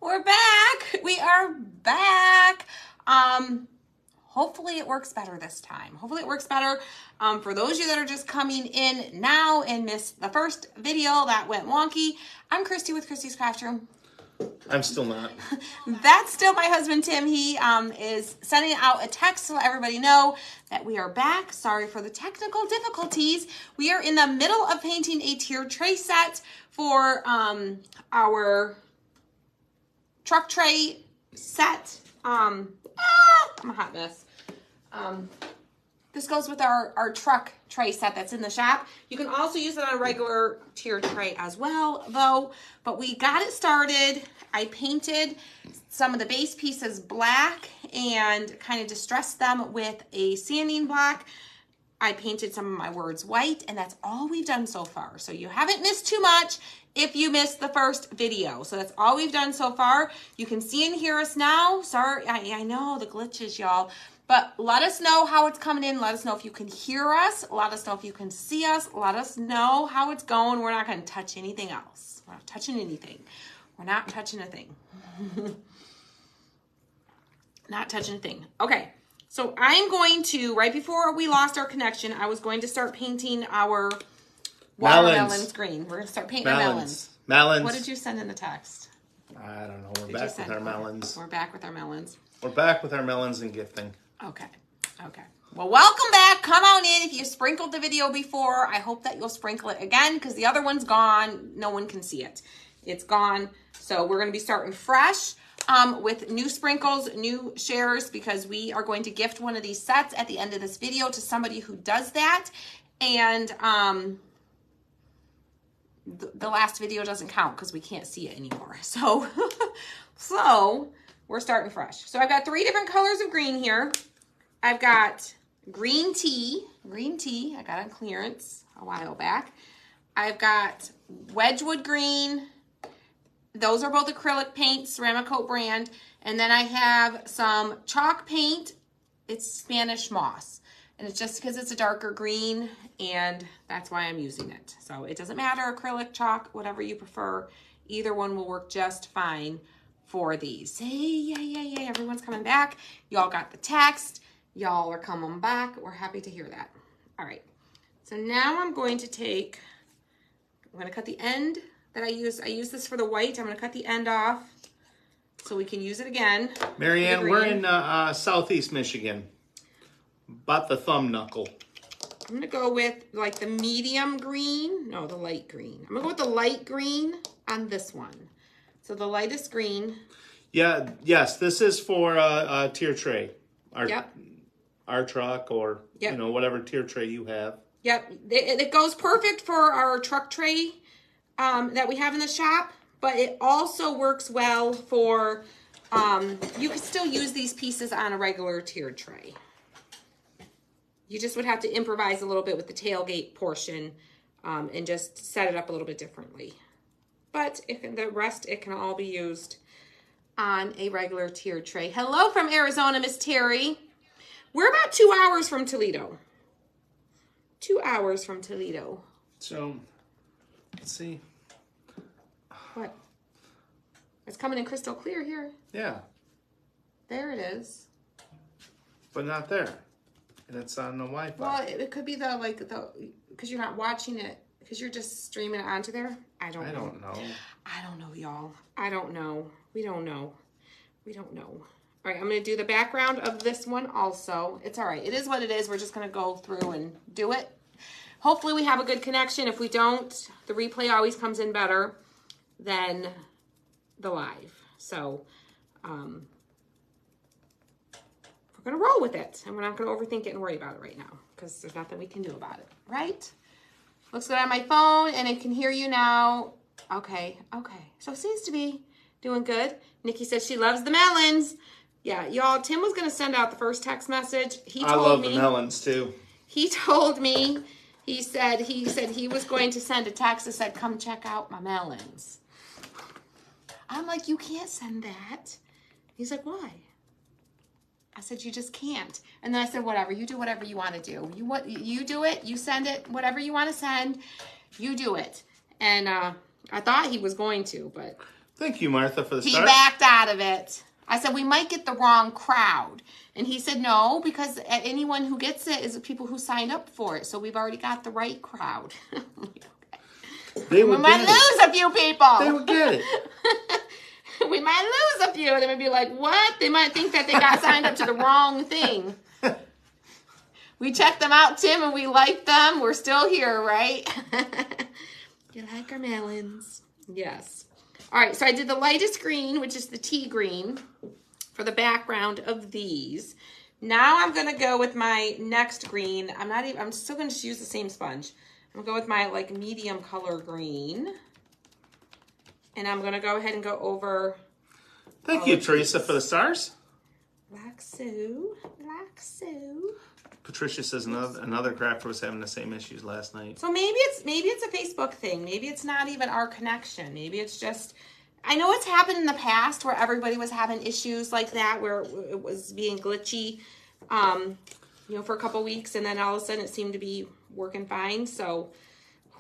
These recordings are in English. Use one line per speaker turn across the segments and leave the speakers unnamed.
We're back. We are back. Hopefully it works better this time. Hopefully it works better. For those of you that are just coming in now and missed the first video that went wonky, I'm Christy with Christy's Craft Room.
I'm still not.
That's still my husband, Tim. He is sending out a text to let everybody know that we are back. Sorry for the technical difficulties. We are in the middle of painting a tiered tray set for our truck tray set. I'm a hot mess. This goes with our truck tray set that's in the shop. You can also use it on a regular tiered tray as well, though. But we got it started. I painted some of the base pieces black and kind of distressed them with a sanding block. I painted some of my words white, and that's all we've done so far. So you haven't missed too much if you missed the first video. So that's all we've done so far. You can see and hear us now. Sorry, I know the glitches, y'all. But let us know how it's coming in. Let us know if you can hear us. Let us know if you can see us. Let us know how it's going. We're not going to touch anything else. We're not touching anything. We're not touching a thing. Not touching a thing. Okay. So I'm going to, right before we lost our connection, I was going to start painting our watermelons green. We're going to start painting our melons.
Melons.
What did you send in the text?
I don't know. We're back with our melons.
We're back with our melons.
We're back with our melons and gifting.
Okay. Okay. Well, welcome back. Come on in. If you sprinkled the video before, I hope that you'll sprinkle it again because the other one's gone. No one can see it. It's gone. So we're going to be starting fresh with new sprinkles, new shares, because we are going to gift one of these sets at the end of this video to somebody who does that. And the last video doesn't count because we can't see it anymore. So, we're starting fresh. So I've got 3 different colors of green here. I've got green tea. I got on clearance a while back. I've got Wedgwood green. Those are both acrylic paint, Ceramic Coat brand. And then I have some chalk paint. It's Spanish moss. And it's just because it's a darker green, and that's why I'm using it. So it doesn't matter, acrylic, chalk, whatever you prefer. Either one will work just fine for these. Hey, yay, everyone's coming back. Y'all got the text. Y'all are coming back. We're happy to hear that. All right. So now I'm going to cut the end that I use this for the white. I'm going to cut the end off so we can use it again.
Marianne, we're in Southeast Michigan. About the thumb knuckle.
I'm going to go with like the medium green. No, the light green. I'm going to go with the light green on this one. So the lightest green.
Yeah, yes, this is for a tier tray.
Yep.
Our truck or,
yep,
whatever tier tray you have.
Yep. It goes perfect for our truck tray that we have in the shop, but it also works well for, you can still use these pieces on a regular tiered tray. You just would have to improvise a little bit with the tailgate portion and just set it up a little bit differently. But the rest, it can all be used on a regular tiered tray. Hello from Arizona, Miss Terry. We're about 2 hours from Toledo. 2 hours from Toledo.
So, let's see.
What? It's coming in crystal clear here.
Yeah.
There it is.
But not there. And it's on the Wi-Fi.
Well, it could be because you're not watching it, because you're just streaming it onto there. I don't know. I don't know, y'all. I don't know. We don't know. All right, I'm going to do the background of this one also. It's all right. It is what it is. We're just going to go through and do it. Hopefully we have a good connection. If we don't, the replay always comes in better than the live. So we're going to roll with it. And we're not going to overthink it and worry about it right now because there's nothing we can do about it, right? Looks good on my phone, and it can hear you now. Okay. So it seems to be doing good. Nikki says she loves the melons. Yeah, y'all, Tim was going to send out the first text message.
I love the melons, too.
He told me, he said he was going to send a text that said, come check out my melons. I'm like, you can't send that. He's like, why? I said, you just can't. And then I said, whatever, you do whatever you want to do. You do it, you send it, whatever you want to send, you do it. And I thought he was going to, but
Thank you, Martha, for the
He
start.
backed out of it. I said, we might get the wrong crowd. And he said, no, because anyone who gets it is the people who signed up for it. So we've already got the right crowd.
They
We
would
might
get it.
lose a few people.
They would get it.
We might lose a few. They would be like, what? They might think that they got signed up to the wrong thing. We checked them out, Tim, and we liked them. We're still here, right? You like our melons? Yes. All right, so I did the lightest green, which is the tea green, for the background of these. Now I'm gonna go with my next green. I'm still gonna just use the same sponge. I'm gonna go with my like medium color green. And I'm gonna go ahead and go over.
Thank you, Teresa, for the stars.
Like so, like so.
Patricia says another crafter was having the same issues last night.
So maybe it's a Facebook thing. Maybe it's not even our connection. Maybe it's just, I know it's happened in the past where everybody was having issues like that, where it was being glitchy, for a couple weeks, and then all of a sudden it seemed to be working fine. So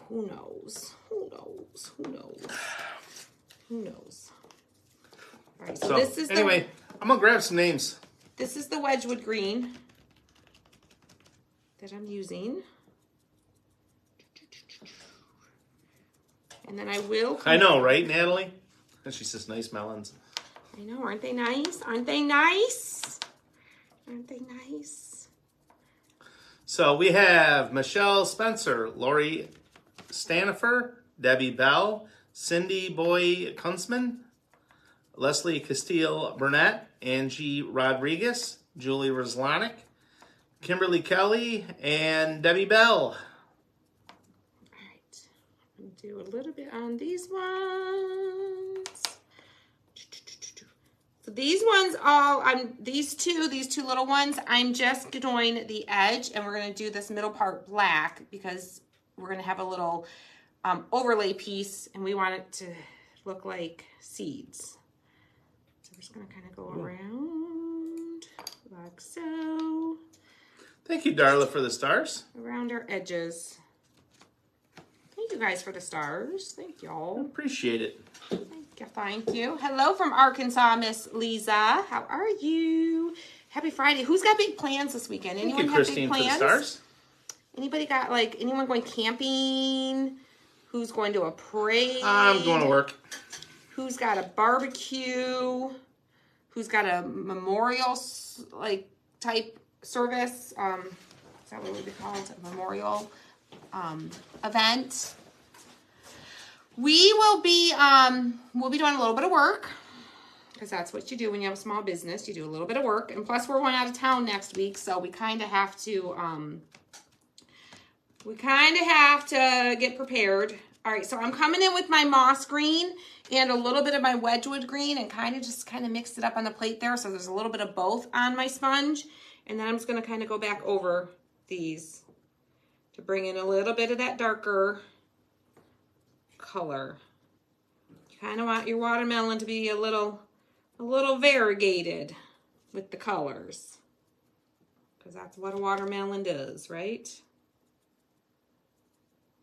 who knows? Who knows? Who knows? Who knows? All right. So this is
anyway, I'm gonna grab some names.
This is the Wedgwood green that I'm using. And then I will...
I know, right, Natalie? And she says, nice melons.
I know, aren't they nice? Aren't they nice? Aren't they nice?
So we have Michelle Spencer, Lori Stanifer, Debbie Bell, Cindy Boy Kunzman, Leslie Castile Burnett, Angie Rodriguez, Julie Roslanik, Kimberly Kelly, and Debbie Bell.
All right. I'm going to do a little bit on these ones. So these ones these two little ones, I'm just doing the edge, and we're going to do this middle part black because we're going to have a little overlay piece, and we want it to look like seeds. So we're just going to kind of go around like so.
Thank you, Darla, for the stars.
Around our edges. Thank you guys for the stars. Thank y'all.
Appreciate it.
Thank you. Thank you. Hello from Arkansas, Miss Lisa. How are you? Happy Friday. Who's got big plans this weekend? Anyone
Thank you,
have
Christine,
big plans?
for the stars.
Anybody got anyone going camping? Who's going to a parade?
I'm going to work.
Who's got a barbecue? Who's got a memorial type service? Is that what it would be called? A memorial event. We will be we'll be doing a little bit of work, because that's what you do when you have a small business. You do a little bit of work, and plus we're going out of town next week, so we kind of have to get prepared. All right, so I'm coming in with my moss green and a little bit of my Wedgwood green, and kind of mix it up on the plate there, so there's a little bit of both on my sponge. And then I'm just going to kind of go back over these to bring in a little bit of that darker color. You kind of want your watermelon to be a little variegated with the colors, because that's what a watermelon does, right?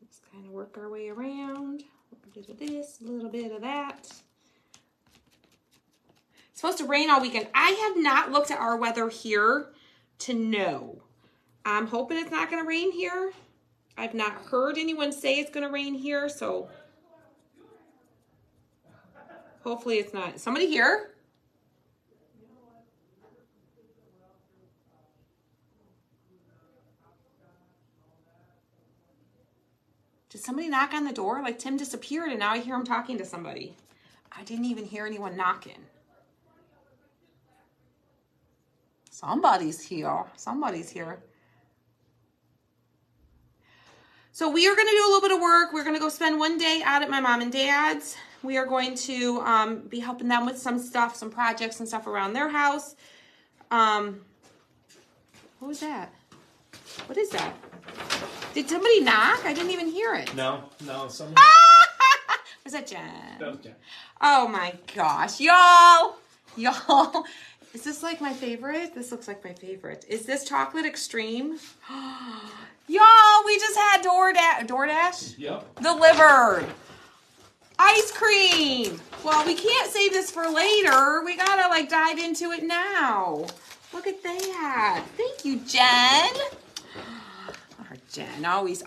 Just kind of work our way around. A little bit of this, a little bit of that. It's supposed to rain all weekend. I have not looked at our weather here to know. I'm hoping it's not going to rain here. I've not heard anyone say it's going to rain here, so hopefully it's not. Somebody here? Did somebody knock on the door? Like Tim disappeared and now I hear him talking to somebody. I didn't even hear anyone knocking. Somebody's here. Somebody's here. So we are going to do a little bit of work. We're going to go spend one day out at my mom and dad's. We are going to be helping them with some stuff, some projects and stuff around their house. What was that? What is that? Did somebody knock? I didn't even hear it.
No, someone.
Was that Jen?
That was Jen.
Oh my gosh, y'all. Is this like my favorite? This looks like my favorite. Is this Chocolate Extreme? Y'all, we just had DoorDash
Yep.
delivered. Ice cream. Well, we can't save this for later. We gotta like dive into it now. Look at that. Thank you, Jen. Our Jen always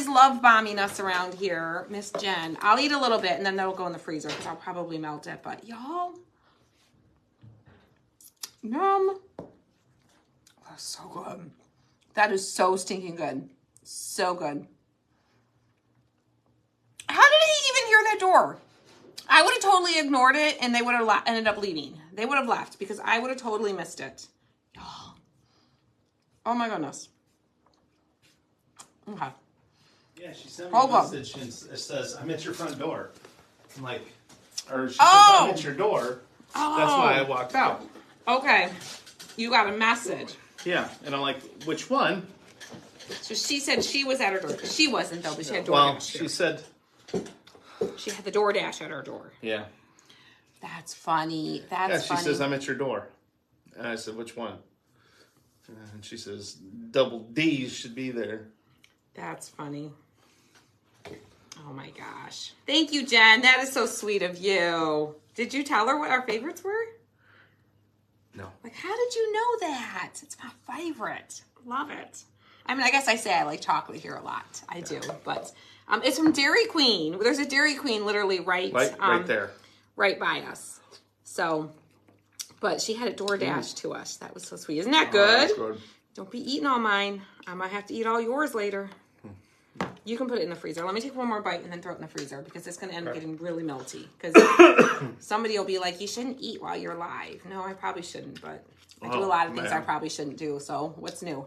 love bombing us around here. Miss Jen. I'll eat a little bit and then that'll go in the freezer because I'll probably melt it. But y'all, yum. That's so good. That is so stinking good. So good. How did he even hear that door? I would have totally ignored it and they would have ended up leaving. They would have left because I would have totally missed it. Oh my goodness. Okay.
Yeah, she sent me a message and it says, I'm at your front door. I'm like, or she says, I'm at your door.
Oh.
That's why I walked out.
Okay. You got a message.
Yeah, and I'm like, which one?
So she said she was at her door. She wasn't though, but she had DoorDash.
Well, she said...
She had the DoorDash at her door.
Yeah.
That's funny. That's funny.
She says, I'm at your door. And I said, which one? And she says, double D's should be there.
That's funny. Oh my gosh. Thank you, Jen. That is so sweet of you. Did you tell her what our favorites were?
No.
Like, how did you know that? It's my favorite. Love it. I mean, I guess I say I like chocolate here a lot. I do, but it's from Dairy Queen. There's a Dairy Queen literally right
there.
Right by us. So, but she had a DoorDash to us. That was so sweet. Isn't that good?
That's good.
Don't be eating all mine. I might have to eat all yours later. You can put it in the freezer. Let me take one more bite and then throw it in the freezer because it's going to end up getting really melty. Because somebody will be like, you shouldn't eat while you're live. No, I probably shouldn't, but I do a lot of things I probably shouldn't do. So what's new?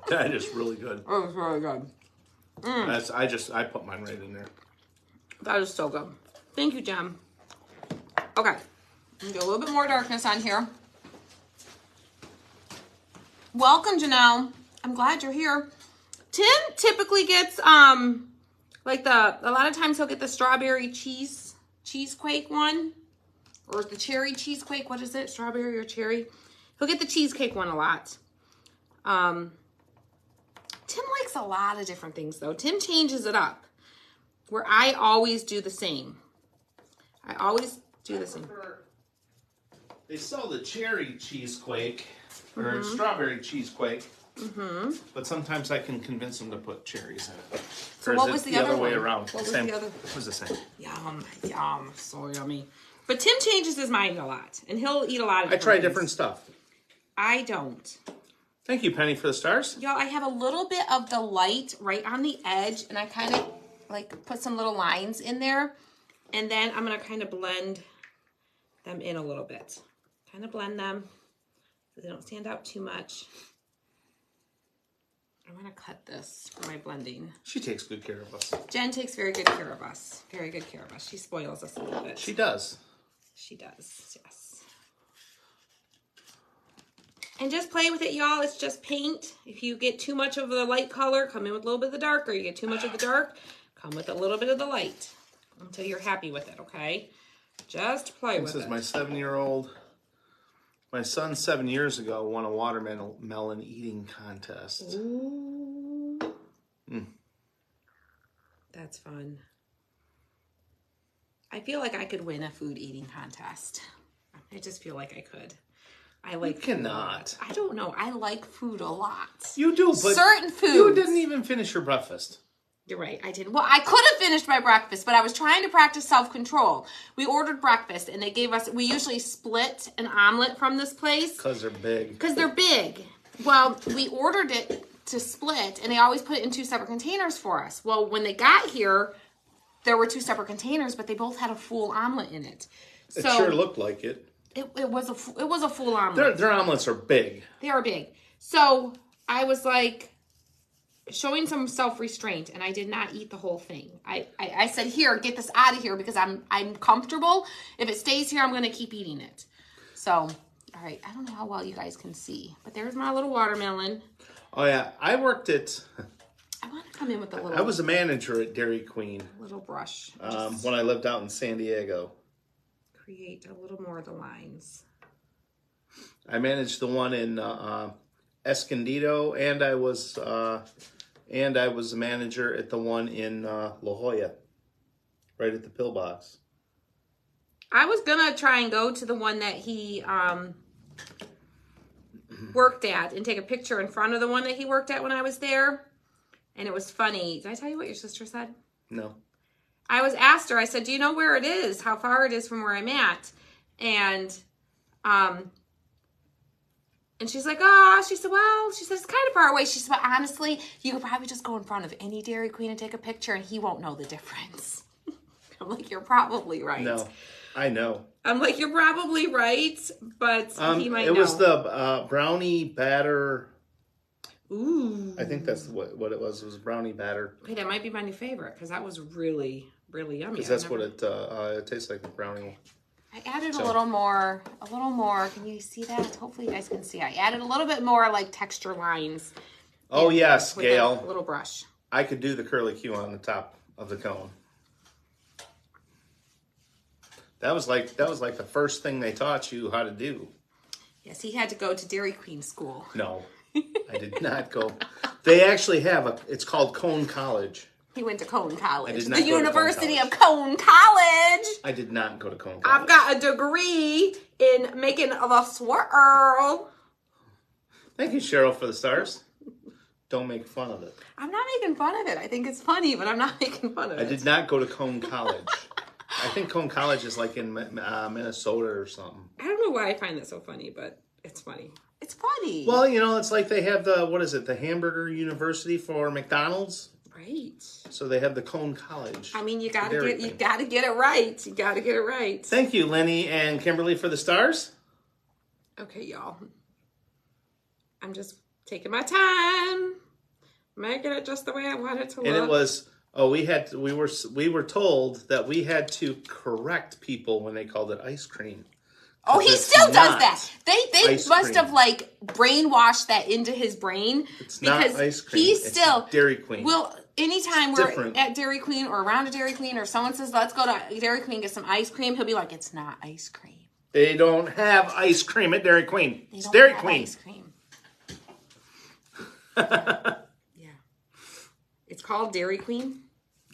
That is really good.
Oh, it's really good.
I put mine right in there.
That is so good. Thank you, Jem. Okay. Do a little bit more darkness on here. Welcome, Janelle. I'm glad you're here. Tim typically gets like a lot of times he'll get the strawberry cheesequake one, or the cherry cheesequake. What is it? Strawberry or cherry? He'll get the cheesecake one a lot. Tim likes a lot of different things though. Tim changes it up, where I always do the same. I always do the same.
They sell the cherry cheesequake or strawberry cheesequake. Mm-hmm. But sometimes I can convince them to put cherries in it.
So what was the other
way
one?
around?
What was the other?
It was the same.
Yum, yum, so yummy. But Tim changes his mind a lot, and he'll eat a lot of.
I try different stuff.
I don't.
Thank you, Penny, for the stars.
Y'all, I have a little bit of the light right on the edge, and I kind of like put some little lines in there, and then I'm gonna kind of blend them in a little bit. Kind of blend them so they don't stand out too much. I'm gonna cut this for my blending.
She takes good care of us.
Jen takes very good care of us. Very good care of us. She spoils us a little bit.
She does.
She does, yes. And just play with it, y'all. It's just paint. If you get too much of the light color, come in with a little bit of the darker. You get too much of the dark, come with a little bit of the light until you're happy with it, okay? Just play with it.
This is my 7-year-old. My son 7 years ago won a watermelon eating contest.
Ooh. That's fun. I feel like I could win a food eating contest. I just feel like I could. I like
You cannot.
I don't know. I like food a lot.
You do, but
certain foods.
You didn't even finish your breakfast.
You're right, I didn't. Well, I could have finished my breakfast, but I was trying to practice self-control. We ordered breakfast, and they gave us, we usually split an omelet from this place.
Because they're big.
Because they're big. Well, we ordered it to split, and they always put it in 2 separate containers for us. Well, when they got here, there were 2 separate containers, but they both had a full omelet in it.
It sure looked like it.
It was a full omelet.
Their omelets are big.
They are big. So I was like, showing some self-restraint, and I did not eat the whole thing. I said, here, get this out of here because I'm comfortable. If it stays here, I'm going to keep eating it. So, all right. I don't know how well you guys can see, but there's my little watermelon.
Oh, yeah. I worked at...
I want to come in with a little...
I was a manager at Dairy Queen.
Little brush.
When I lived out in San Diego.
Create a little more of the lines.
I managed the one in Escondido, and I was a manager at the one in La Jolla. right at the pillbox.
I was gonna try and go to the one that he worked at and take a picture in front of the one that he worked at when I was there. And it was funny. Did I tell you what your sister said?
No.
I was asked her, I said, do you know where it is? How far it is from where I'm at? And she's like, she said, it's kind of far away. She said, but honestly, you could probably just go in front of any Dairy Queen and take a picture and he won't know the difference. I'm like, you're probably right.
No, I know.
I'm like, you're probably right, but he might know.
It was the brownie batter.
Ooh.
I think that's what it was. It was brownie batter.
Okay, that might be my new favorite because that was really, really yummy.
Because that's what it tastes like, the brownie.
I added a little more. Can you see that? Hopefully you guys can see. I added a little bit more like texture lines.
Oh, yes,
with
Gail.
a little brush.
I could do the curly Q on the top of the cone. That was like the first thing they taught you how to do.
Yes, he had to go to Dairy Queen school.
No, I did not go. They actually have it's called Cone College.
He went to Cone College.
I did not
The
go to Cone
University
College.
of Cone College.
I did not go to Cone College.
I've got a degree in making the swirl.
Thank you, Cheryl, for the stars. Don't make fun of it.
I'm not making fun of it. I think it's funny, but I'm not making fun of it.
I did not go to Cone College. I think Cone College is like in Minnesota or something.
I don't know why I find that so funny, but it's funny. It's funny.
Well, it's like they have the Hamburger University for McDonald's.
Right.
So they have the Cone College.
I mean, you gotta get it right. You gotta get it right.
Thank you, Lenny and Kimberly, for the stars.
Okay, y'all. I'm just taking my time, making it just the way I want it to look.
And it was we were told that we had to correct people when they called it ice cream.
Oh, he still does that. They
ice
must
cream.
have like brainwashed that into his brain.
It's not ice cream.
He's
it's
still
Dairy Queen.
Well, anytime
It's
we're
different.
at Dairy Queen or around a Dairy Queen or someone says, let's go to Dairy Queen and get some ice cream, he'll be like, it's not ice cream.
They don't have ice cream at Dairy Queen.
They
It's
don't
Dairy
have
Queen.
ice cream. Yeah. It's called Dairy Queen.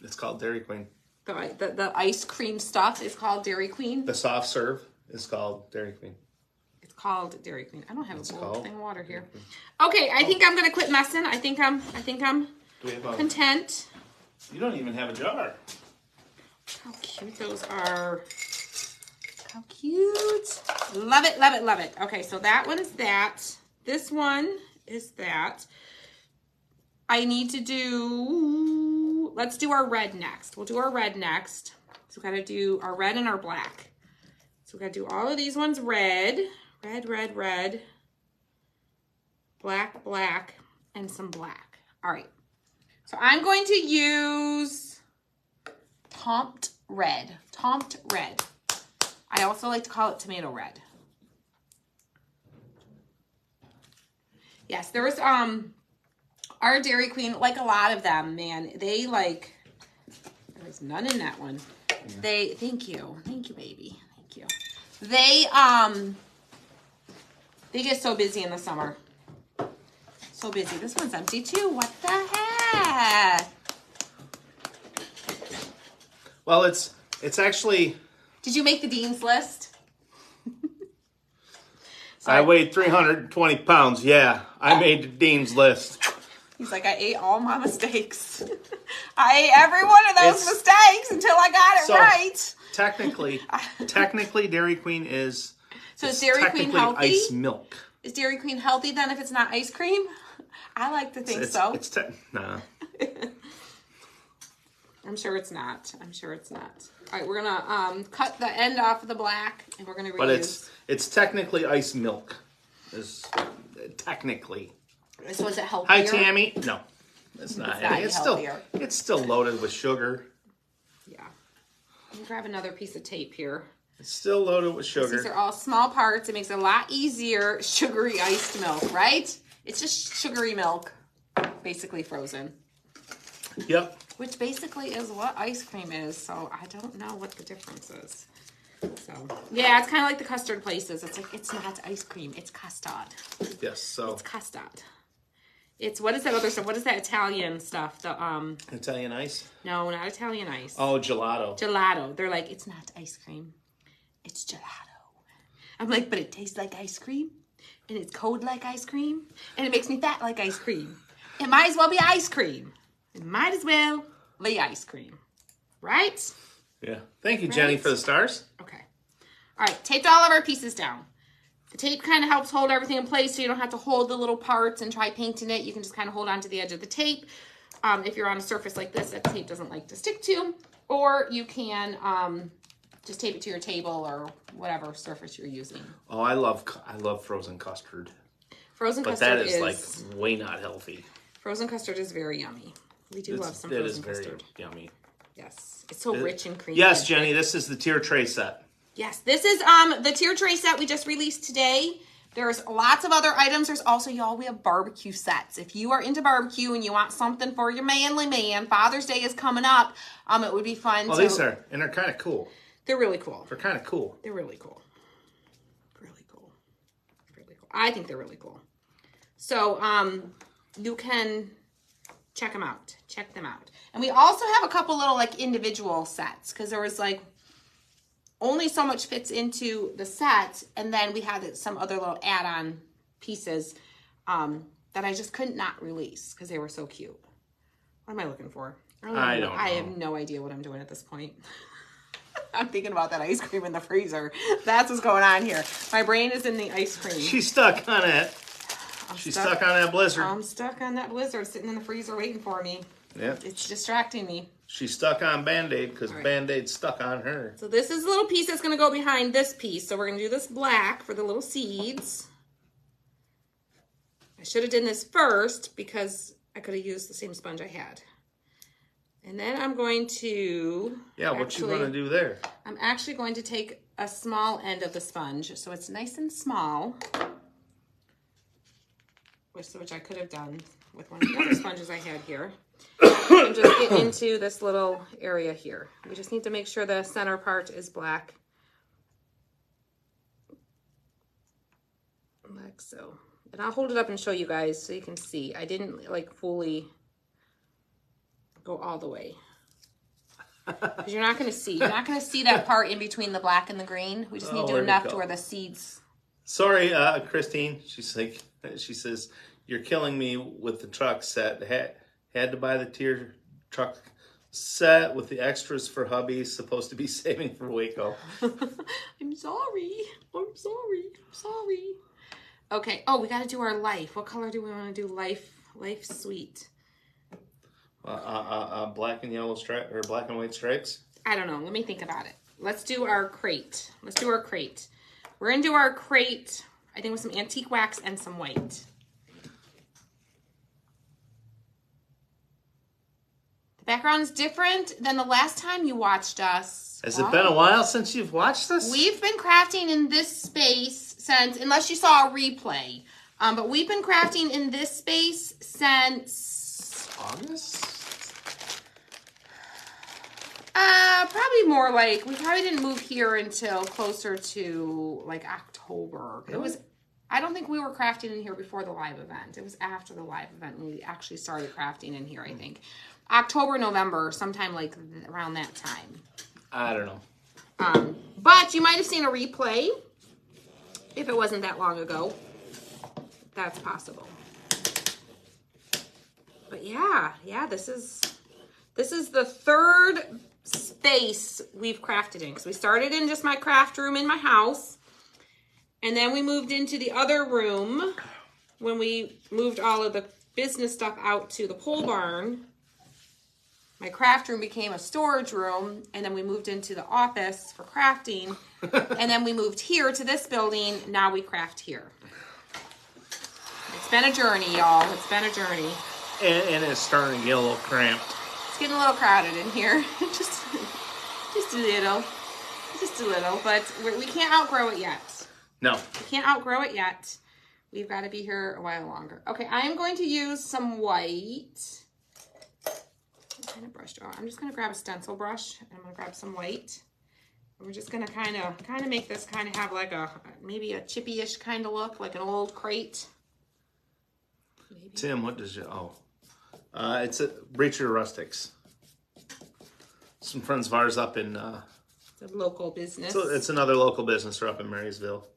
It's called Dairy Queen.
The ice cream stuff is called Dairy Queen.
The soft serve is called Dairy Queen.
It's called Dairy Queen. I don't have
It's
a bowl
called
thing of water here. Okay, I think I'm gonna quit messing. I think I'm
Do we have
content.
You don't even have a jar.
How cute those are. How cute. Love it, love it, love it. Okay, so that one is that. This one is that. I need to do, let's do our red next. We'll do our red next. So we gotta do our red and our black. So we gotta do all of these ones red. Red, red, red. Black, black, and some black. All right. So I'm going to use Tomped red. Tomped red. I also like to call it tomato red. Yes, there was our Dairy Queen, like a lot of them, man, they like, there's none in that one. Yeah. Thank you, baby, thank you. They get so busy in the summer. So busy. This one's empty too. What the heck?
Well, it's actually.
Did you make the Dean's list?
I weighed 320 pounds. Yeah, I made the Dean's list.
He's like, I ate all my mistakes. I ate every one of those mistakes until I got it right.
Technically, Dairy Queen is.
So is Dairy Queen healthy?
Ice milk.
Is Dairy Queen healthy then if it's not ice cream? I like to think so.
Nah.
I'm sure it's not. I'm sure it's not. All right, we're gonna cut the end off of the black, and we're gonna reuse.
But it's technically ice milk. Is technically.
So is it healthier?
Hi, Tammy. No, it's not. It's still loaded with sugar.
Yeah. Let me grab another piece of tape here.
It's still loaded with sugar.
These are all small parts. It makes it a lot easier. Sugary iced milk, right? It's just sugary milk, basically frozen.
Yep.
Which basically is what ice cream is. So I don't know what the difference is. So yeah, it's kind of like the custard places. It's like, it's not ice cream. It's custard.
Yes. So
it's custard. It's, what is that other stuff? What is that Italian stuff? The
Italian ice?
No, not Italian ice.
Oh, gelato.
Gelato. They're like, it's not ice cream. It's gelato. I'm like, but it tastes like ice cream. And it's cold like ice cream. And it makes me fat like ice cream. It might as well be ice cream. It might as well be ice cream. Right?
Yeah. Thank you, Jenny, for the stars.
Okay. All right. Taped all of our pieces down. The tape kind of helps hold everything in place so you don't have to hold the little parts and try painting it. You can just kind of hold on to the edge of the tape. If you're on a surface like this that tape doesn't like to stick to. Or you can just tape it to your table or whatever surface you're using.
Oh, I love frozen custard.
Frozen
but
custard
that is like way not healthy.
Frozen custard is very yummy. We do love some frozen custard.
It is very yummy.
Yes. It's so rich and creamy.
Yes, Jenny, this is the tier tray set.
Yes, this is the tier tray set we just released today. There's lots of other items. There's also, y'all, we have barbecue sets. If you are into barbecue and you want something for your manly man, Father's Day is coming up. It would be fun.
Well, these are, and they're kind of cool.
They're really cool.
They're kind of cool.
They're really cool. Really cool. Really cool. I think they're really cool. So, you can check them out. Check them out. And we also have a couple little like individual sets because there was like only so much fits into the set, and then we had some other little add-on pieces that I just could not release because they were so cute. What am I looking for?
I don't know.
I have no idea what I'm doing at this point. I'm thinking about that ice cream in the freezer. That's what's going on here. My brain is in the ice cream.
She's stuck on it. She's stuck on that blizzard.
I'm stuck on that blizzard sitting in the freezer waiting for me.
Yeah.
It's distracting me.
She's stuck on Band-Aid because Band-Aid's stuck on her.
So this is a little piece that's going to go behind this piece. So we're going to do this black for the little seeds. I should have done this first because I could have used the same sponge I had. And then I'm going to...
Yeah, what you going to do there?
I'm actually going to take a small end of the sponge so it's nice and small. Which I could have done with one of the other sponges I had here. And just get into this little area here. We just need to make sure the center part is black. Like so. And I'll hold it up and show you guys so you can see. I didn't like fully go all the way. Because you're not going to see. You're not going to see that part in between the black and the green. We just need to do enough to where the seeds...
Sorry, Christine. She says, you're killing me with the truck set. Had to buy the tier truck set with the extras for hubby. Supposed to be saving for Waco.
I'm sorry. I'm sorry. I'm sorry. Okay. Oh, we got to do our life. What color do we want to do? Life Sweet.
Black and yellow stripe or black and white stripes.
I don't know. Let me think about it. Let's do our crate. Let's do our crate. We're going to do our crate, I think, with some antique wax and some white. The background is different than the last time you watched us.
Has it been a while since you've watched this?
We've been crafting in this space since, unless you saw a replay, but we've been crafting in this space since...
August?
Probably more like, we probably didn't move here until closer to like October. It was, I don't think we were crafting in here before the live event. It was after the live event when we actually started crafting in here, I think. October, November, sometime like around that time.
I don't know.
But you might have seen a replay if it wasn't that long ago. That's possible. But yeah, this is the third space we've crafted in, because we started in just my craft room in my house, and then we moved into the other room when we moved all of the business stuff out to the pole barn. My craft room became a storage room, and then we moved into the office for crafting, and then we moved here to this building. Now we craft here. It's been a journey, y'all. It's been a journey.
And it's starting to get a little cramped.
It's getting a little crowded in here. just a little. Just a little. But we can't outgrow it yet.
No.
We can't outgrow it yet. We've got to be here a while longer. Okay, I am going to use some white. What kind of brush do I want? I'm just going to grab a stencil brush. And I'm going to grab some white. And we're just going to kind of make this kind of have like maybe a chippy-ish kind of look, like an old crate. maybe.
Tim, what does you? Oh, it's a Breacher Rustics. Some friends of ours up in.
It's a local business.
So it's another local business. They're up in Marysville.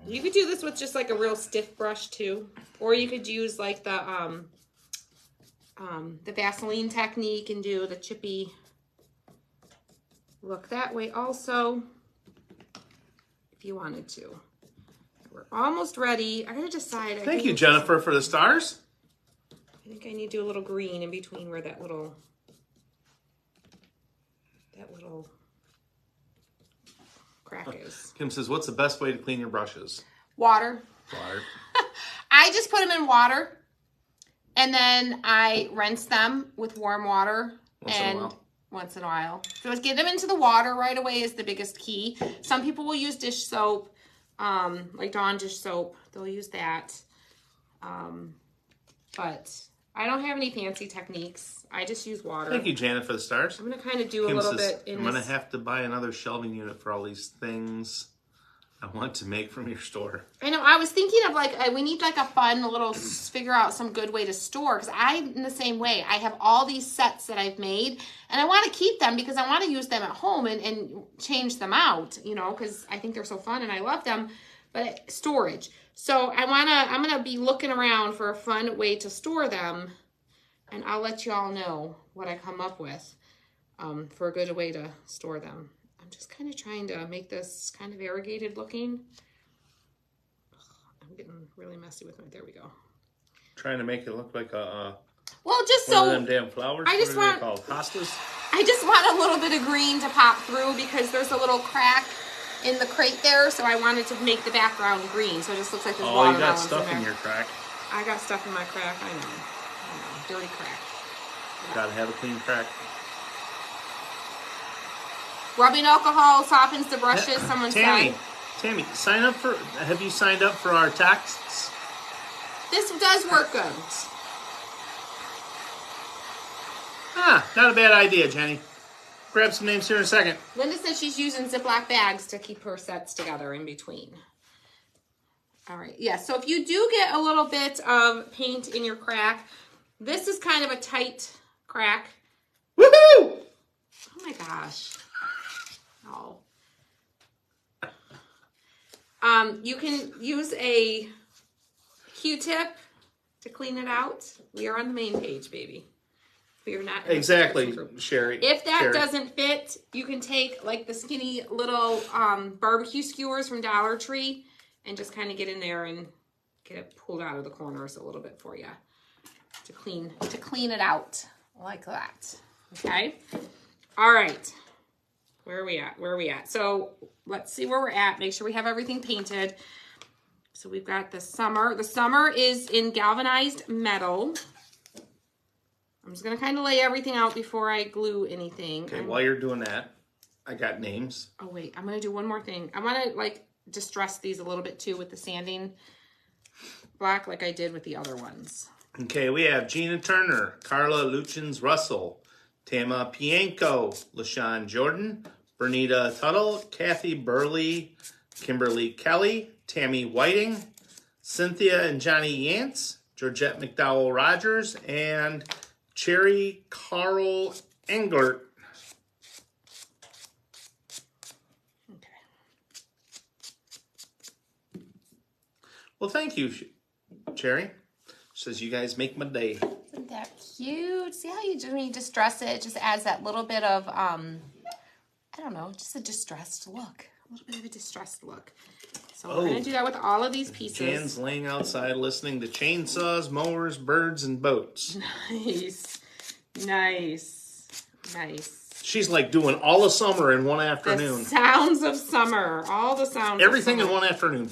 You could do this with just like a real stiff brush too, or you could use like the Vaseline technique and do the chippy look that way also, if you wanted to. We're almost ready. I gotta decide.
Thank you, Jennifer, for the stars.
I think I need to do a little green in between where that little crack is.
Kim says, "What's the best way to clean your brushes?"
Water.
Water.
I just put them in water, and then I rinse them with warm water. Once in a while. So get them into the water right away is the biggest key. Some people will use dish soap, like Dawn dish soap. They'll use that. But I don't have any fancy techniques. I just use water.
Thank you, Janet, for the stars.
I'm going to kind of do Kim a little bit in
I'm going to have to buy another shelving unit for all these things I want to make from your store.
I know. I was thinking of like, we need like a fun little, figure out some good way to store. Because I'm in the same way. I have all these sets that I've made. And I want to keep them because I want to use them at home and change them out. You know, because I think they're so fun and I love them. But storage. So I'm going to be looking around for a fun way to store them. And I'll let you all know what I come up with for a good way to store them. I'm just kind of trying to make this kind of variegated looking. I'm getting really messy with my, there we go.
Trying to make it look like a,
well, just
one
so,
of them damn flowers.
I just want,
called hostas?
I just want a little bit of green to pop through because there's a little crack in the crate there. So I wanted to make the background green. So it just looks like there's watermelons in there.
Oh, you got stuff in your crack.
I got stuff in my crack, I know. Dirty crack.
Gotta have a clean crack.
Rubbing alcohol softens the brushes, someone said.
Tammy, have you signed up for our texts?
This does work good.
Not a bad idea, Jenny. Grab some names here in a second.
Linda said she's using Ziploc bags to keep her sets together in between. All right, yeah, so if you do get a little bit of paint in your crack, this is kind of a tight crack.
Woohoo!
Oh my gosh. Oh. You can use a Q-tip to clean it out. We are on the main page, baby. We are not.
Exactly, Sherry.
If that doesn't fit, you can take like the skinny little barbecue skewers from Dollar Tree and just kind of get in there and get it pulled out of the corners a little bit for you to clean it out like that. Okay. All right. Where are we at? So let's see where we're at. Make sure we have everything painted. So we've got the summer. The summer is in galvanized metal. I'm just going to kind of lay everything out before I glue anything.
Okay, while you're doing that, I got names.
Oh, wait. I'm going to do one more thing. I want to, like, distress these a little bit, too, with the sanding block like I did with the other ones.
Okay, we have Gina Turner, Carla Luchins Russell, Tama Pienko, LaShawn Jordan, Bernita Tuttle, Kathy Burley, Kimberly Kelly, Tammy Whiting, Cynthia and Johnny Yance, Georgette McDowell Rogers, and Cherry Carl Englert.
Okay.
Well, thank you, Cherry. Says you guys make my day.
Isn't that cute? See how you do when you distress it? It just adds that little bit of, I don't know, just a distressed look. A little bit of a distressed look. So we're going to do that with all of these pieces.
Jan's laying outside listening to chainsaws, mowers, birds, and boats.
Nice. Nice. Nice.
She's like doing all of summer in one afternoon.
The sounds of summer. All the sounds
Everything
of summer.
in one afternoon.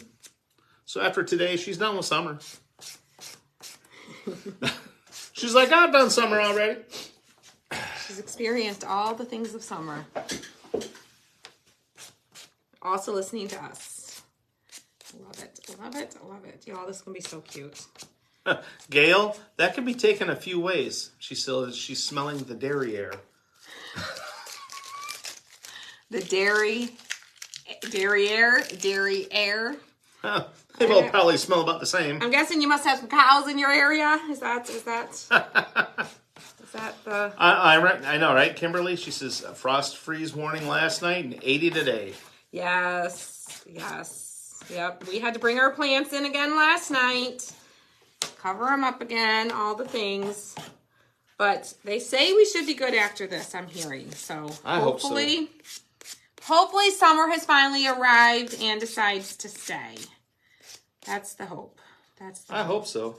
So after today, she's done with summer. She's like, I've done summer already.
She's experienced all the things of summer. Also listening to us. Love it. Love it. Love it. Y'all, this is going to be so cute.
Gail, that could be taken a few ways. She says she's smelling the dairy air.
The dairy air.
They both probably smell about the same.
I'm guessing you must have some cows in your area. Is that the...
I know, right? Kimberly, she says frost freeze warning last night and 80 today.
Yes. Yep. We had to bring our plants in again last night. Cover them up again, all the things. But they say we should be good after this, I'm hearing. So
I hope so.
Hopefully summer has finally arrived and decides to stay. That's the hope.
I hope so.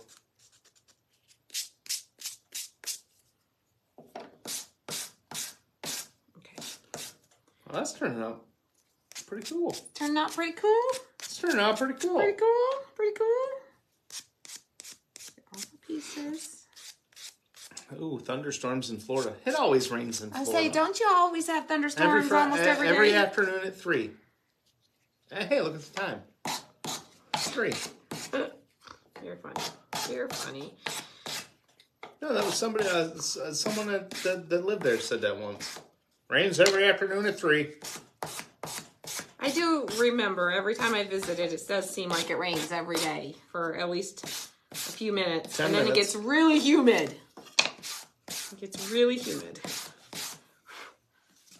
Okay.
Well, that's turning out pretty cool.
Turning out pretty cool?
It's turning out pretty cool.
Pretty cool? Pretty cool? Get all the pieces.
Ooh, thunderstorms in Florida. It always rains in Florida.
I say, don't you always have thunderstorms almost every day?
Every afternoon at 3. Hey, look at the time. It's 3.
You're funny. You're funny.
No, that was somebody, someone that lived there said that once. Rains every afternoon at 3.
I do remember every time I visited, it does seem like it rains every day for at least a few minutes.
10
and then
minutes.
It gets really humid. It gets really humid.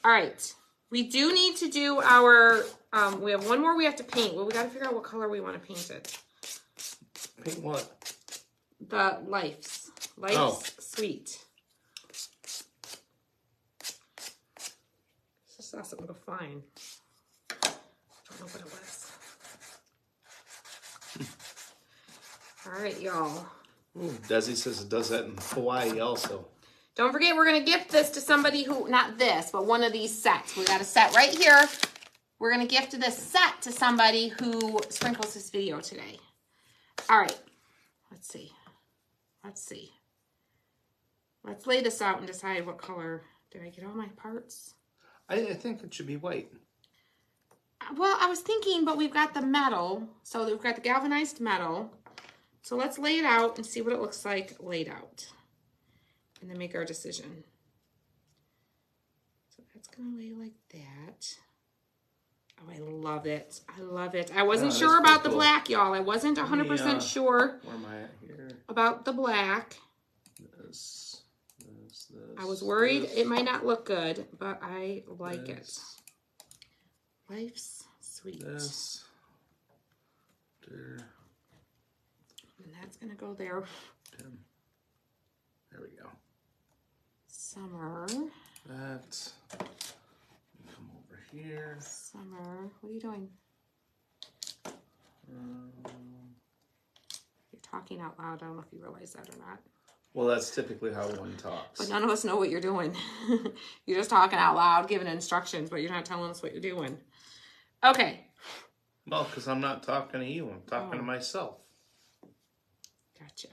All right. We do need to do our, we have one more we have to paint. Well, we got to figure out what color we want to paint it.
Paint what?
The Life's Sweet. Just saw something go flying. Don't know what it was. All right, y'all.
Ooh, Desi says it does that in Hawaii also.
Don't forget, we're going to gift this to somebody who, not this, but one of these sets. We got a set right here. We're going to gift this set to somebody who sprinkles this video today. All right. Let's see. Let's lay this out and decide what color. Did I get all my parts?
I think it should be white.
Well, I was thinking, but we've got the metal. So we've got the galvanized metal. So let's lay it out and see what it looks like laid out. And then make our decision. So that's going to lay like that. Oh, I love it. I love it. I wasn't sure about the black, y'all. I wasn't 100% sure
where am I at here?
about the black.
This.
I was worried it might not look good, but I like it. Life's Sweet.
This. There.
And that's going to go there.
There we go.
Summer.
That. Come over here.
Summer. What are you doing? You're talking out loud. I don't know if you realize that or not.
Well, that's typically how one talks.
But none of us know what you're doing. You're just talking out loud, giving instructions, but you're not telling us what you're doing. Okay.
Well, because I'm not talking to you. I'm talking to myself.
Gotcha.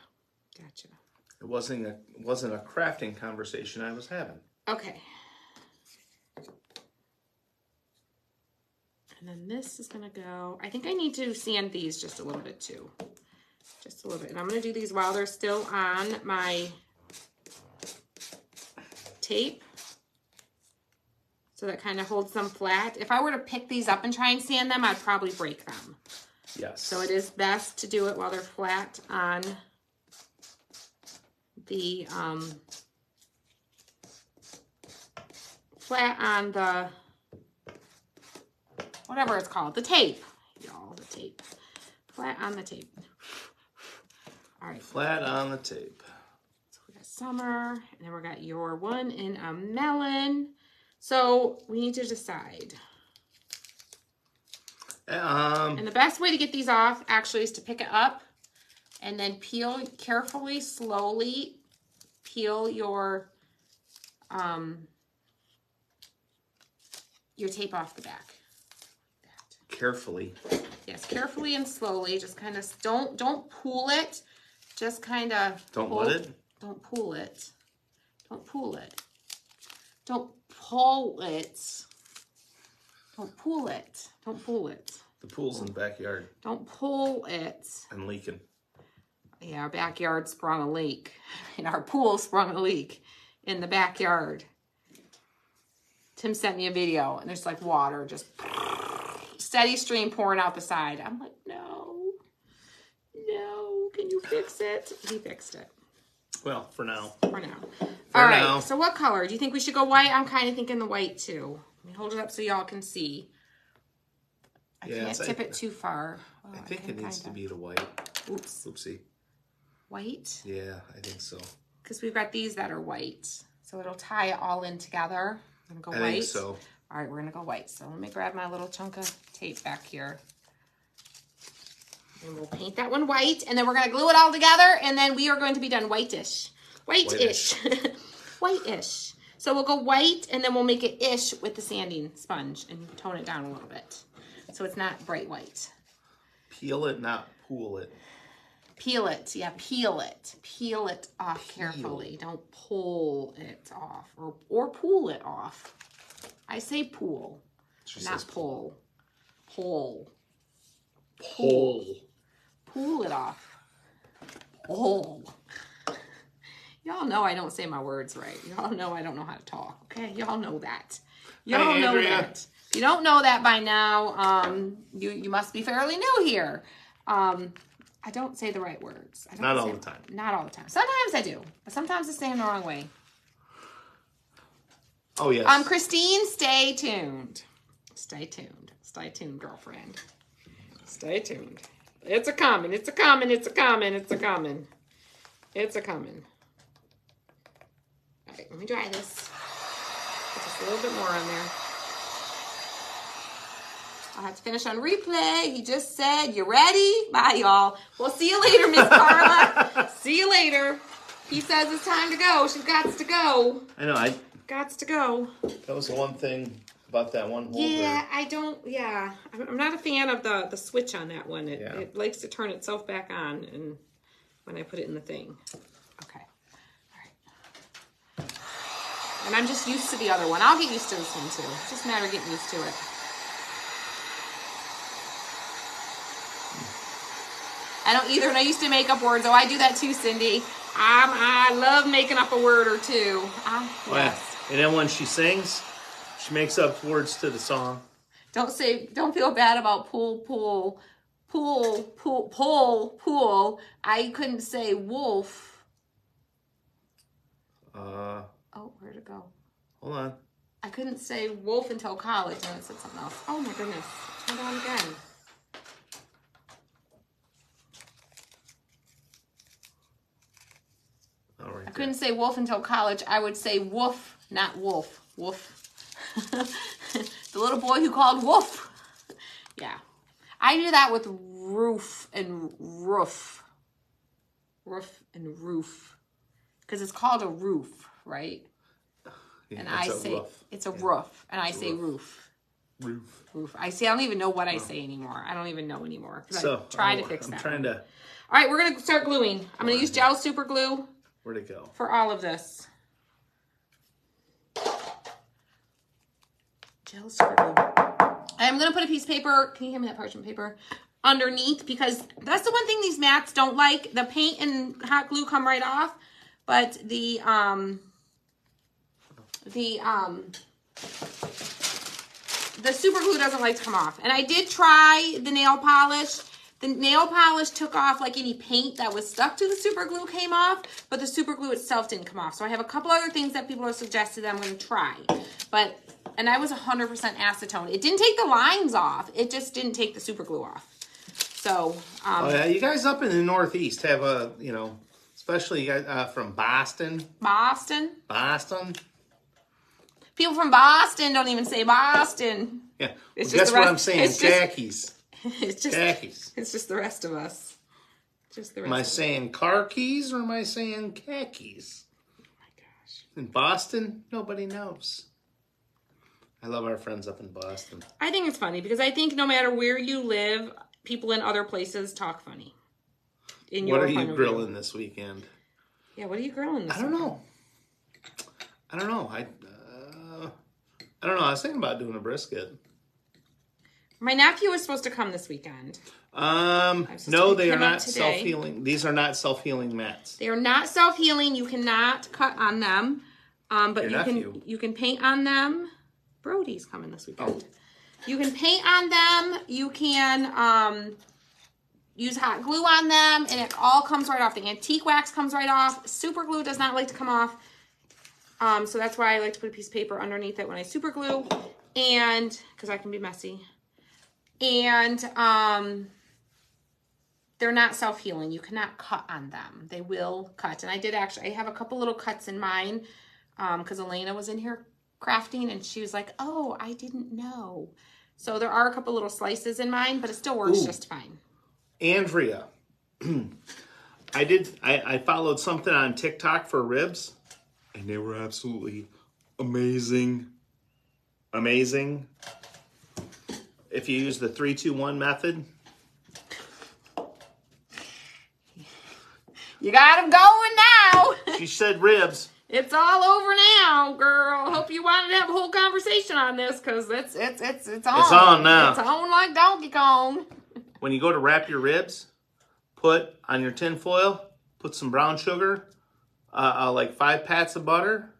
It wasn't a crafting conversation I was having.
Okay. And then this is going to go... I think I need to sand these just a little bit too. Just a little bit. And I'm going to do these while they're still on my tape. So that kind of holds them flat. If I were to pick these up and try and sand them, I'd probably break them.
Yes.
So it is best to do it while they're flat on the whatever it's called, the tape, y'all, the tape, flat on the tape. All right,
flat on the tape.
So we got Summer, and then we got your one in a melon. So we need to decide. And the best way to get these off actually is to pick it up and then peel carefully, slowly peel your tape off the back.
Carefully.
Yes, carefully and slowly. Just kind of don't pull it. Just kind of
don't pull it.
Don't pull it. Don't pull it. Don't pull it. Don't pull it. Don't pull it.
The pool's in the backyard.
Don't pull it.
And leaking.
Yeah, our backyard sprung a leak. And our pool sprung a leak in the backyard. Tim sent me a video, and there's like water just steady stream pouring out the side. I'm like, no. no. Can you fix it? He fixed it.
Well, for now.
For now. All right. So what color? Do you think we should go white? I'm kind of thinking the white too. Let me hold it up so y'all can see. I can't tip it too far. Oh,
I think it needs to be the white.
Oops.
Oopsie.
White?
Yeah, I think so.
Because we've got these that are white. So it'll tie it all in together. I'm going to go white.
I think so.
All right, we're going to go white. So let me grab my little chunk of tape back here. And we'll paint that one white. And then we're going to glue it all together. And then we are going to be done whitish. Whitish. Whitish. So we'll go white and then we'll make it ish with the sanding sponge and tone it down a little bit. So it's not bright white.
Peel it, not pool it.
Peel it. Yeah, peel it. Peel it off carefully. Don't pull it off or pull it off. I say pool, not pull. Pull.
Pull.
Pull it off. Pull. Y'all know I don't say my words right. Y'all know I don't know how to talk. Okay, y'all know that. Y'all know that. If you don't know that by now, you must be fairly new here. I don't say the right words.
Not all the time.
Not all the time. Sometimes I do, but sometimes I say them the wrong way.
Oh, yes.
Christine, stay tuned. Stay tuned. Stay tuned, girlfriend. Stay tuned. It's a coming. It's a coming. It's a coming. It's a coming. It's a coming. All right, let me dry this. Put just a little bit more on there. I'll have to finish on replay. He just said, you ready? Bye, y'all. We'll see you later, Miss Carla. See you later. He says it's time to go. She's got to go.
I know.
Gots to go.
That was the one thing about that one holder.
Yeah, I'm not a fan of the switch on that one. It likes to turn itself back on and when I put it in the thing. Okay. All right. And I'm just used to the other one. I'll get used to this one too. It's just a matter of getting used to it. I don't either, and I used to make up words. Oh, I do that too, Cindy. I love making up a word or two. Yes.
And then when she sings, she makes up words to the song. Don't
feel bad about pool. I couldn't say wolf. Oh, where'd it go?
Hold on.
I couldn't say wolf until college, and it said something else. Oh my goodness. Turn it on again. I couldn't say wolf until college. I would say woof, not wolf. Woof. The little boy who called woof. Yeah. I do that with roof and roof. Roof and roof. Because it's called a roof, right?
Yeah,
and I say it's a roof. And I say roof. Roof. I don't even know what I say anymore. I don't even know anymore. So I try to fix that.
I'm trying to.
All right, we're going to start gluing. I'm going to use gel super glue.
Where'd it go?
For all of this. Gel super glue. I'm going to put a piece of paper. Can you hand me that parchment paper? Underneath, because that's the one thing these mats don't like. The paint and hot glue come right off, but the super glue doesn't like to come off. And I did try the nail polish. The nail polish took off like any paint that was stuck to the super glue came off, but the super glue itself didn't come off. So I have a couple other things that people have suggested that I'm going to try. And I was 100% acetone. It didn't take the lines off. It just didn't take the super glue off. So,
oh yeah, you guys up in the Northeast have especially you guys from Boston.
Boston. People from Boston don't even say Boston.
Yeah, well, guess what I'm saying? Khakis. Khakis.
It's just the rest of us.
Am I saying car keys or am I saying khakis?
Oh my gosh.
In Boston, nobody knows. I love our friends up in Boston.
I think it's funny because I think no matter where you live, people in other places talk funny.
What are you grilling this weekend?
Yeah, what are you grilling this
weekend? I don't know. I don't know. I was thinking about doing a brisket.
My nephew is supposed to come this weekend.
No, they are not self-healing. These are not self-healing mats.
They are not self-healing. You cannot cut on them. But you can paint on them. Brody's coming this weekend. You can paint on them. You can use hot glue on them, and it all comes right off. The antique wax comes right off. Super glue does not like to come off. So that's why I like to put a piece of paper underneath it when I super glue, and because I can be messy. And they're not self-healing. You cannot cut on them. They will cut. And I have a couple little cuts in mine because Elena was in here crafting, and she was like, oh, I didn't know. So there are a couple little slices in mine, but it still works just fine.
Andrea, I followed something on TikTok for ribs, and they were absolutely amazing. Amazing. If you use the 3-2-1 method.
You got them going now.
She said ribs.
It's all over now, girl. Hope you wanted to have a whole conversation on this because it's on.
It's on now.
It's on like Donkey Kong.
When you go to wrap your ribs, put on your tin foil, put some brown sugar, like 5 pats of butter,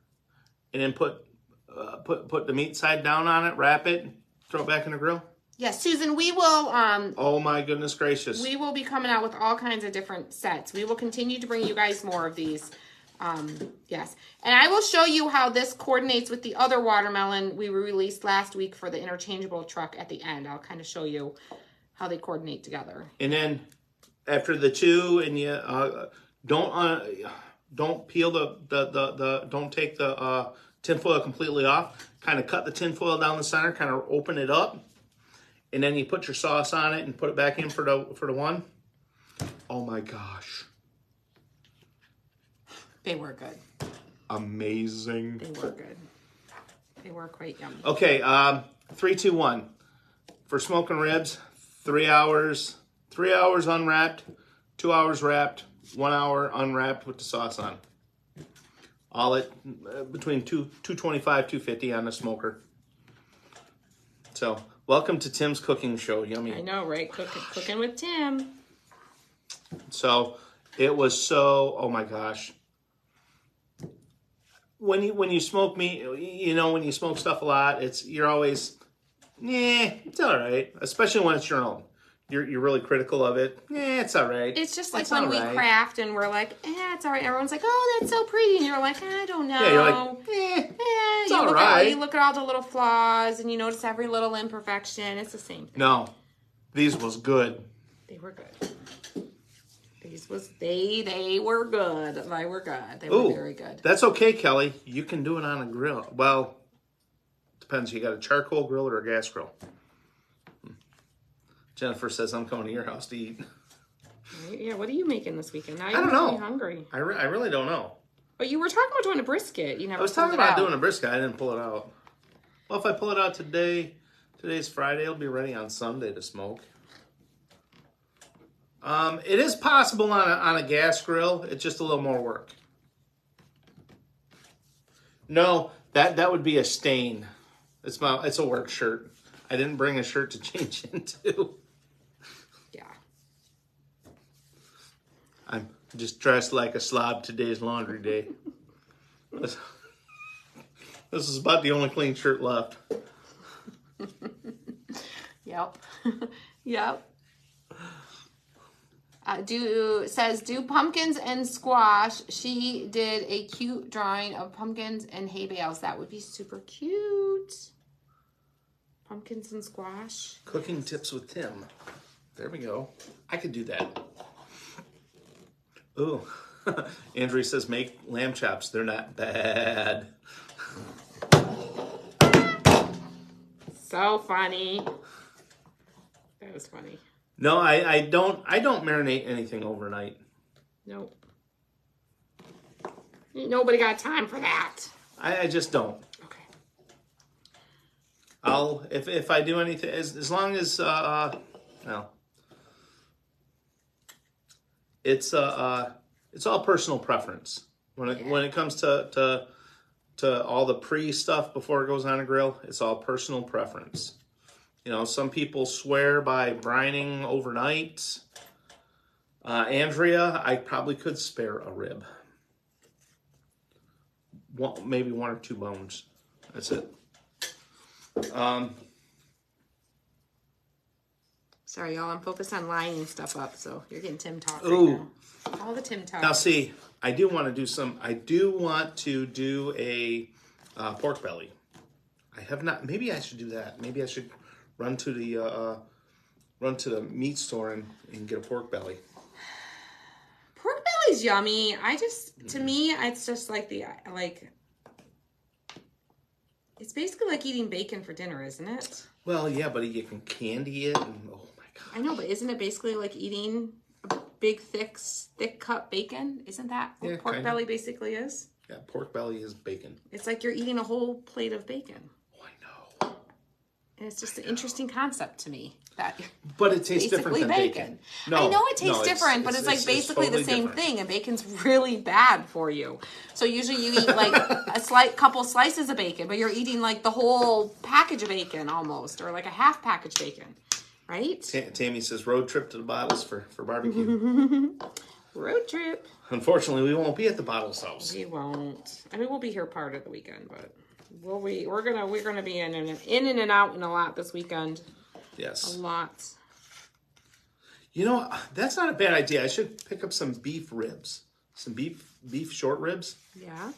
and then put the meat side down on it, wrap it, throw it back in the grill.
Yes, Susan, we will...
oh my goodness gracious.
We will be coming out with all kinds of different sets. We will continue to bring you guys more of these. Yes. And I will show you how this coordinates with the other watermelon we released last week for the interchangeable truck at the end. I'll kind of show you how they coordinate together.
And then after the two, and you don't peel don't take the tinfoil completely off. Kind of cut the tinfoil down the center, kind of open it up. And then you put your sauce on it and put it back in for the one. Oh my gosh.
They were good.
Amazing.
They were good. They were quite yummy.
Okay, 3, 2, 1. For smoking ribs, 3 hours. 3 hours unwrapped, 2 hours wrapped, 1 hour unwrapped with the sauce on. All at between 225, 250 on the smoker. So, welcome to Tim's cooking show. Yummy.
I know, right? Cooking with Tim.
So, it was so, oh my gosh. When you smoke meat, when you smoke stuff a lot, you're always, it's all right. Especially when it's your own. You're really critical of it. It's all right.
It's just like when we craft and we're like, it's all right. Everyone's like, oh, that's so pretty. And you're like, I don't know.
Yeah, you're like, it's all right.
You look at all the little flaws and you notice every little imperfection. It's the same thing.
No, these was good.
They were good. They were good. They were good. They were very good.
That's okay, Kelly. You can do it on a grill. Well, depends. You got a charcoal grill or a gas grill. Jennifer says, I'm coming to your house to eat.
Yeah, what are you making this weekend? Now
I don't know.
I'm hungry.
I really don't know.
But you were talking about doing a brisket. You never.
I was talking about doing a brisket. I didn't pull it out. Well, if I pull it out today, today's Friday, it'll be ready on Sunday to smoke. It is possible on a gas grill. It's just a little more work. No, that would be a stain. It's a work shirt. I didn't bring a shirt to change into.
Yeah.
I'm just dressed like a slob. Today's laundry day. This is about the only clean shirt left.
Yep. Yep. Do pumpkins and squash. She did a cute drawing of pumpkins and hay bales. That would be super cute. Pumpkins and squash.
Cooking tips with Tim. There we go. I could do that. Ooh. Andrea says make lamb chops. They're not bad.
So funny. That was funny.
No, I don't marinate anything overnight.
Nope. Ain't nobody got time for that.
I just don't.
Okay.
I'll if I do anything as long as it's all personal preference. When it comes to all the pre stuff before it goes on a grill, it's all personal preference. Some people swear by brining overnight. Andrea, I probably could spare a rib. Maybe 1 or 2 bones. That's it.
Sorry, y'all. I'm focused on lining stuff up, so you're getting Tim talk
Ooh.
right now. All the Tim talk.
Now, see, I do want to do a pork belly. I have not. Maybe I should do that. Maybe I should run to the meat store and get a pork belly.
Pork belly's yummy. To me, it's just like it's basically like eating bacon for dinner, isn't it?
Well, yeah, but you can candy it, and oh my god.
I know, but isn't it basically like eating a big, thick cut bacon? Isn't that what pork belly basically is?
Yeah, pork belly is bacon.
It's like you're eating a whole plate of bacon.
Oh, I know.
And it's just an interesting concept to me.
But it tastes different than bacon.
No, I know it tastes different, but it's like basically the same thing, and bacon's really bad for you. So usually you eat like a couple slices of bacon, but you're eating like the whole package of bacon almost, or like a half package bacon, right?
Tammy says road trip to the Bottles for barbecue.
Road trip.
Unfortunately, we won't be at the Bottles house.
We won't. I mean, we'll be here part of the weekend, but we're gonna be in and out and a lot this weekend.
Yes.
A lot.
You know, that's not a bad idea. I should pick up some beef ribs. Some beef short ribs.
Yeah.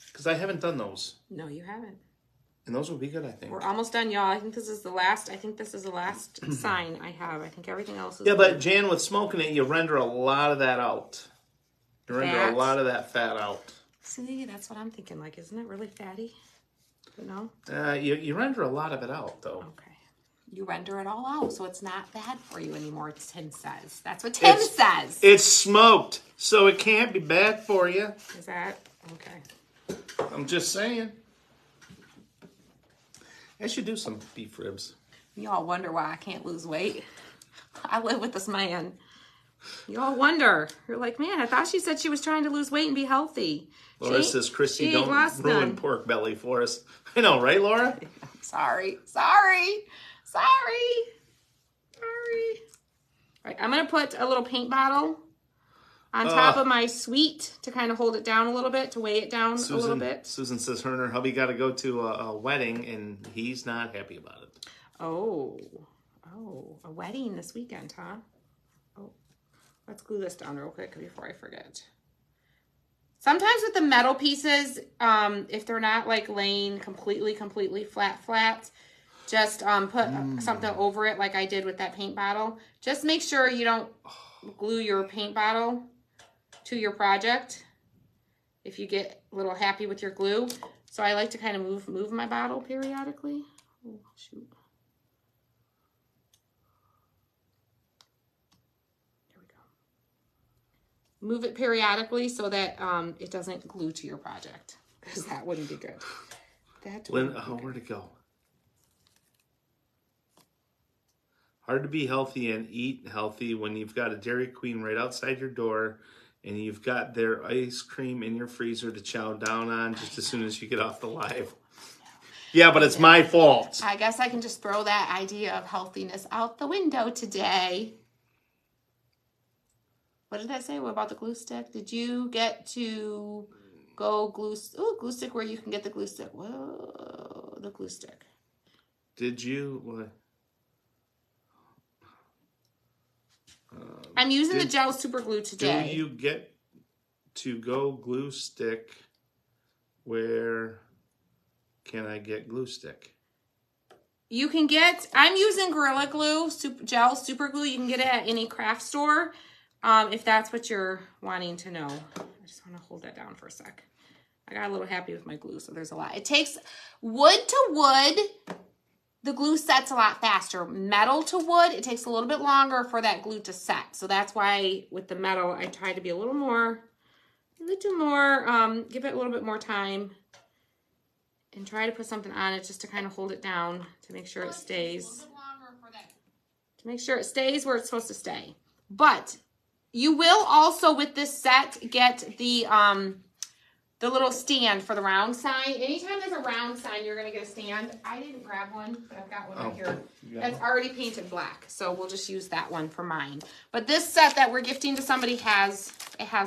Because I haven't done those.
No, you haven't.
And those would be good, I think.
We're almost done, y'all. I think this is the last sign I have. I think everything else is
Yeah, but Jan, with smoking it, you render a lot of that out. You render a lot of that fat out.
See, that's what I'm thinking. Like, isn't it really fatty? You know?
You render a lot of it out, though.
Okay. You render it all out, so it's not bad for you anymore, Tim says. That's what Tim says.
It's smoked, so it can't be bad for you.
Is that? Okay.
I'm just saying. I should do some beef ribs.
Y'all wonder why I can't lose weight. I live with this man. Y'all wonder. You're like, man, I thought she said she was trying to lose weight and be healthy.
Laura says, Christy, don't ruin pork belly for us. I know, right, Laura?
Sorry. All right, I'm going to put a little paint bottle on top of my sweet to kind of hold it down a little bit, to weigh it down a little bit.
Susan says her and her hubby got to go to a wedding, and he's not happy about it.
Oh, a wedding this weekend, huh? Oh, let's glue this down real quick before I forget. Sometimes with the metal pieces, if they're not like laying completely flat, just put something over it like I did with that paint bottle. Just make sure you don't glue your paint bottle to your project if you get a little happy with your glue. So I like to kind of move my bottle periodically. Oh, shoot. There we go. Move it periodically so that it doesn't glue to your project, because that wouldn't be good.
Where'd it go? Hard to be healthy and eat healthy when you've got a Dairy Queen right outside your door and you've got their ice cream in your freezer to chow down on just as soon as you get off the live. Yeah, but it's my fault.
I guess I can just throw that idea of healthiness out the window today. What did I say? What about the glue stick? Did you get to go glue stick where you can get the glue stick? Whoa, the glue stick.
Did you? What?
I'm using the gel super glue today.
Do you get to go glue stick? Where can I get glue stick?
You can get, I'm using Gorilla Glue, gel super glue. You can get it at any craft store if that's what you're wanting to know. I just want to hold that down for a sec. I got a little happy with my glue, so there's a lot. It takes wood to wood. The glue sets a lot faster. Metal to wood, it takes a little bit longer for that glue to set. So that's why with the metal, I try to be a little more, give it a little bit more time and try to put something on it just to kind of hold it down to make sure it stays. To make sure it stays where it's supposed to stay. But you will also, with this set, get the little stand for the round sign. Anytime there's a round sign, you're going to get a stand. I didn't grab one, but I've got one right here. That's already painted black, so we'll just use that one for mine. But this set that we're gifting to somebody has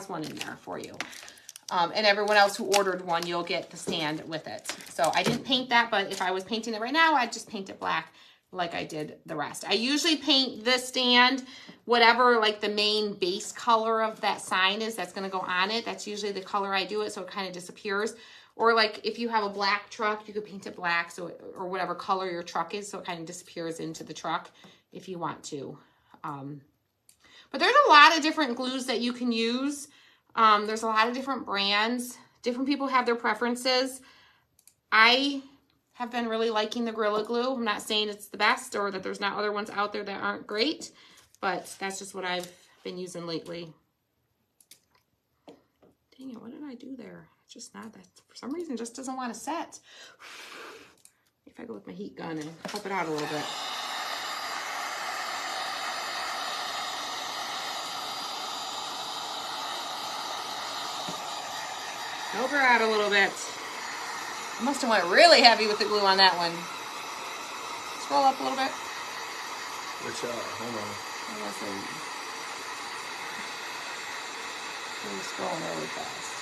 one in there for you. And everyone else who ordered one, you'll get the stand with it. So I didn't paint that, but if I was painting it right now, I'd just paint it black like I did the rest. I usually paint this stand, whatever like the main base color of that sign is that's going to go on it. That's usually the color I do it, so it kind of disappears. Or like if you have a black truck, you could paint it black, so or whatever color your truck is, so it kind of disappears into the truck if you want to. But there's a lot of different glues that you can use. There's a lot of different brands. Different people have their preferences. I have been really liking the Gorilla Glue. I'm not saying it's the best or that there's not other ones out there that aren't great, but that's just what I've been using lately. Dang it, what did I do there? It's just not that, for some reason, just doesn't want to set. If I go with my heat gun and help it out a little bit. Help her out a little bit. I must have went really heavy with the glue on that one. Scroll up a little bit.
Which, hold on.
I guess I'm scrolling really fast.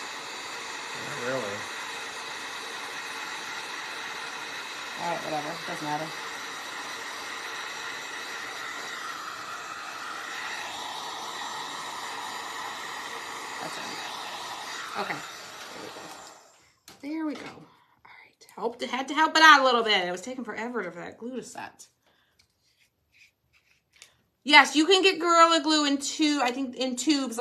Not really.
All right, whatever. Doesn't matter. That's right. Okay. There we go. All right. Had to help it out a little bit. It was taking forever for that glue to set. Yes, you can get Gorilla Glue in tubes.